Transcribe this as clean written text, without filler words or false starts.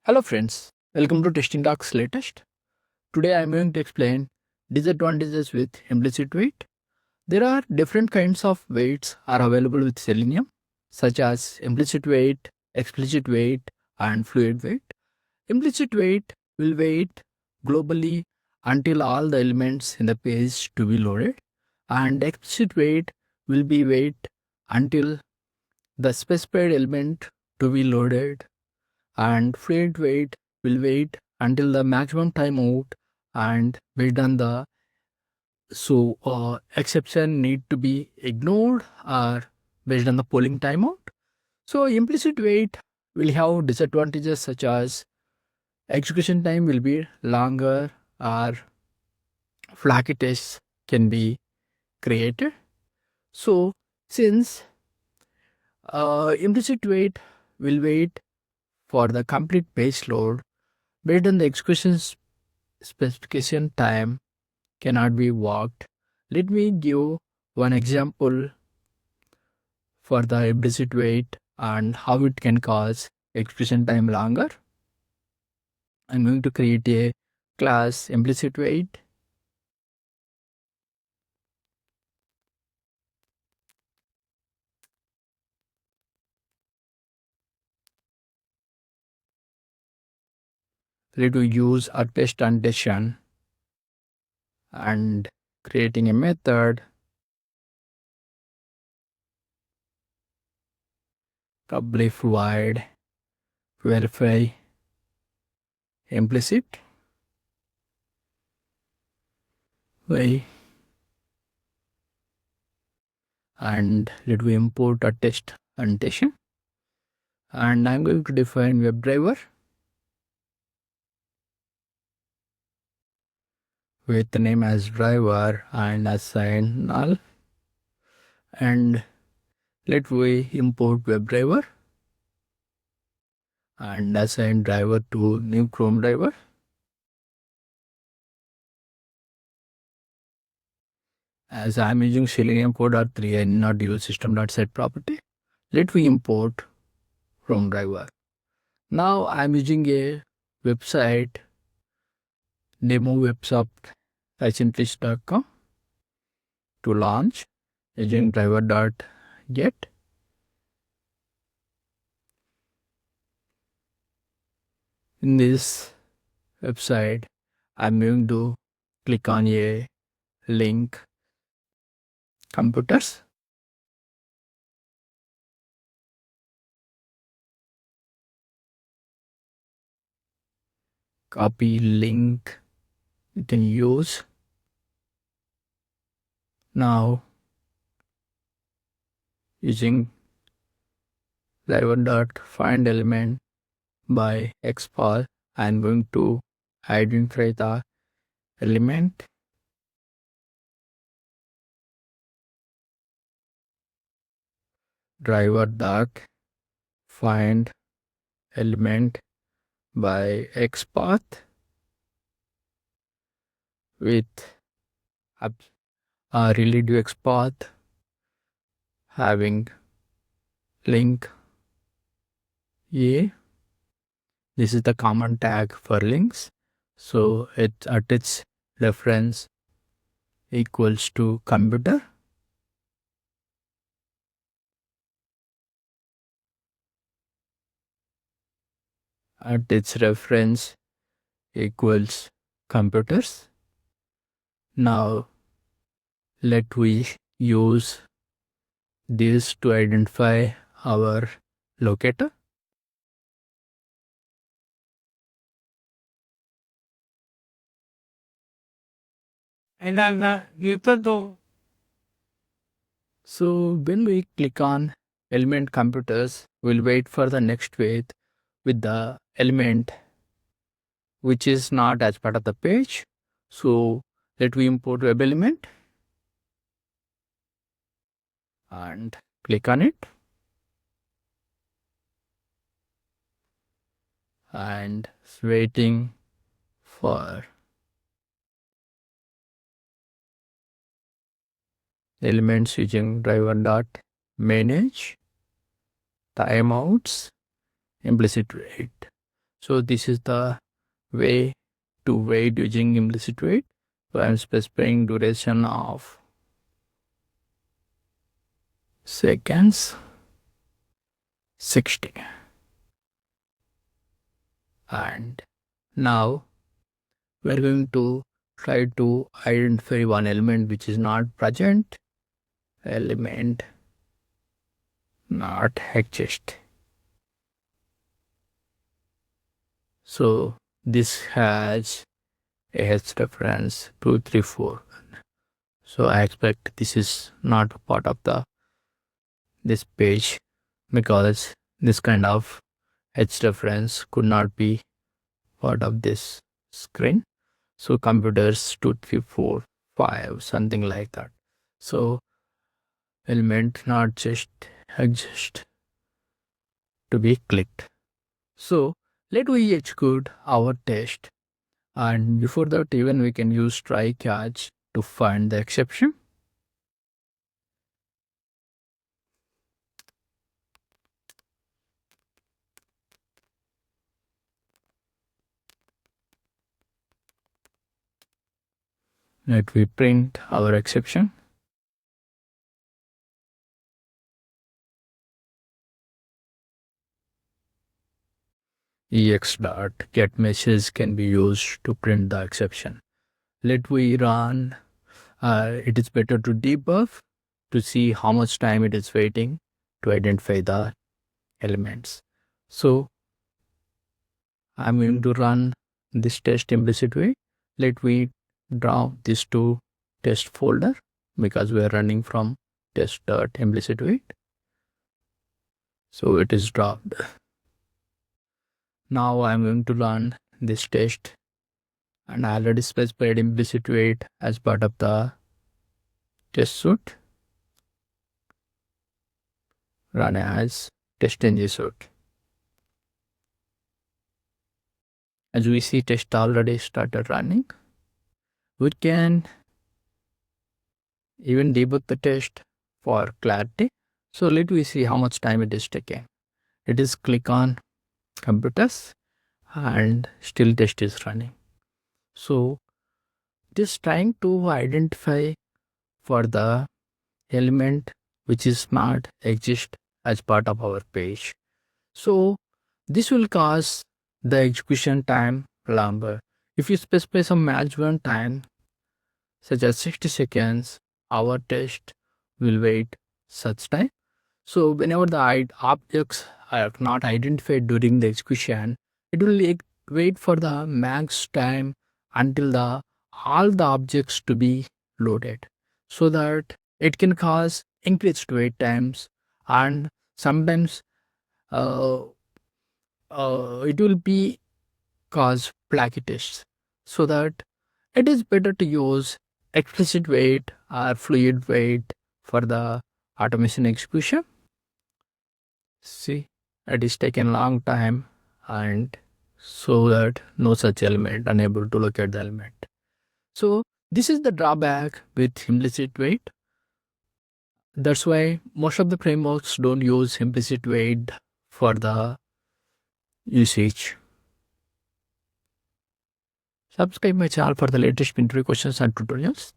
Hello friends, welcome to Testing Talks Latest. Today I am going to explain disadvantages with implicit wait. There are different kinds of waits are available with Selenium, such as implicit wait, explicit wait, and fluent wait. Implicit wait will wait globally until all the elements in the page to be loaded, and explicit wait will be wait until the specified element to be loaded, and fluent wait will wait until the maximum timeout, and based on the exception need to be ignored or based on the polling timeout. So implicit wait will have disadvantages such as execution time will be longer or flaky tests can be created. So since implicit wait will wait for the complete page load based on the execution specification time cannot be walked. Let me give one example for the implicit wait and how it can cause execution time longer. I'm going to create a class implicit wait. Let me use a test annotation and creating a method public void verify implicit wait, and let me import a test annotation, and I'm going to define WebDriver with the name as driver and assign null, and let we import WebDriver and assign driver to new Chrome driver. As I'm using Selenium 4.3 and not use system.set property, let me import Chrome driver. Now I'm using a website demo webshop licenselist.com to launch using driver.get. In this website, I'm going to click on a link computers. Copy link you can use. Now using driver.find element by export, I'm going to identify the element. Driver.find element by XPath with a relative XPath having link A. This is the common tag for links. So it at its reference equals to computer. At its reference equals computers. Now let we use this to identify our locator. And then So when we click on element computers, we'll wait for the next wait with the element which is not as part of the page. So let we import web element and click on it, and waiting for elements using driver.manage timeouts implicit wait. So this is the way to wait using implicit wait. So I'm specifying duration of seconds 60. And now we're going to try to identify one element which is not present, element not exist. So this has a H reference 234. So I expect this is not a part of this page, because this kind of H reference could not be part of this screen. So computers 2, 3, 4, 5, something like that. So element not just exist to be clicked. So let we execute our test, and before that even we can use try catch to find the exception. Let we print our exception. Ex.get message can be used to print the exception. Let we run. It is better to debug to see how much time it is waiting to identify the elements. So I'm going to run this test implicit way. Let we draw this to test folder, because we are running from test.implicit wait. So it is dropped. Now I'm going to run this test, and I already specified implicit wait as part of the test suite. Run as test ng suite. As we see, test already started running. We can even debug the test for clarity. So let me see how much time it is taking. It is click on computers, and still test is running. So it is trying to identify for the element which is not exist as part of our page. So this will cause the execution time longer. If you specify some management time such as 60 seconds, our test will wait such time. So whenever the objects are not identified during the execution, it will wait for the max time until all the objects to be loaded, so that it can cause increased wait times, and sometimes uh, it will be cause flaky tests. So that it is better to use explicit wait or fluid wait for the automation execution. See, it is taken long time, and so that no such element unable to locate the element. So this is the drawback with implicit wait. That's why most of the frameworks don't use implicit wait for the usage. Subscribe my channel for the latest interview questions and tutorials.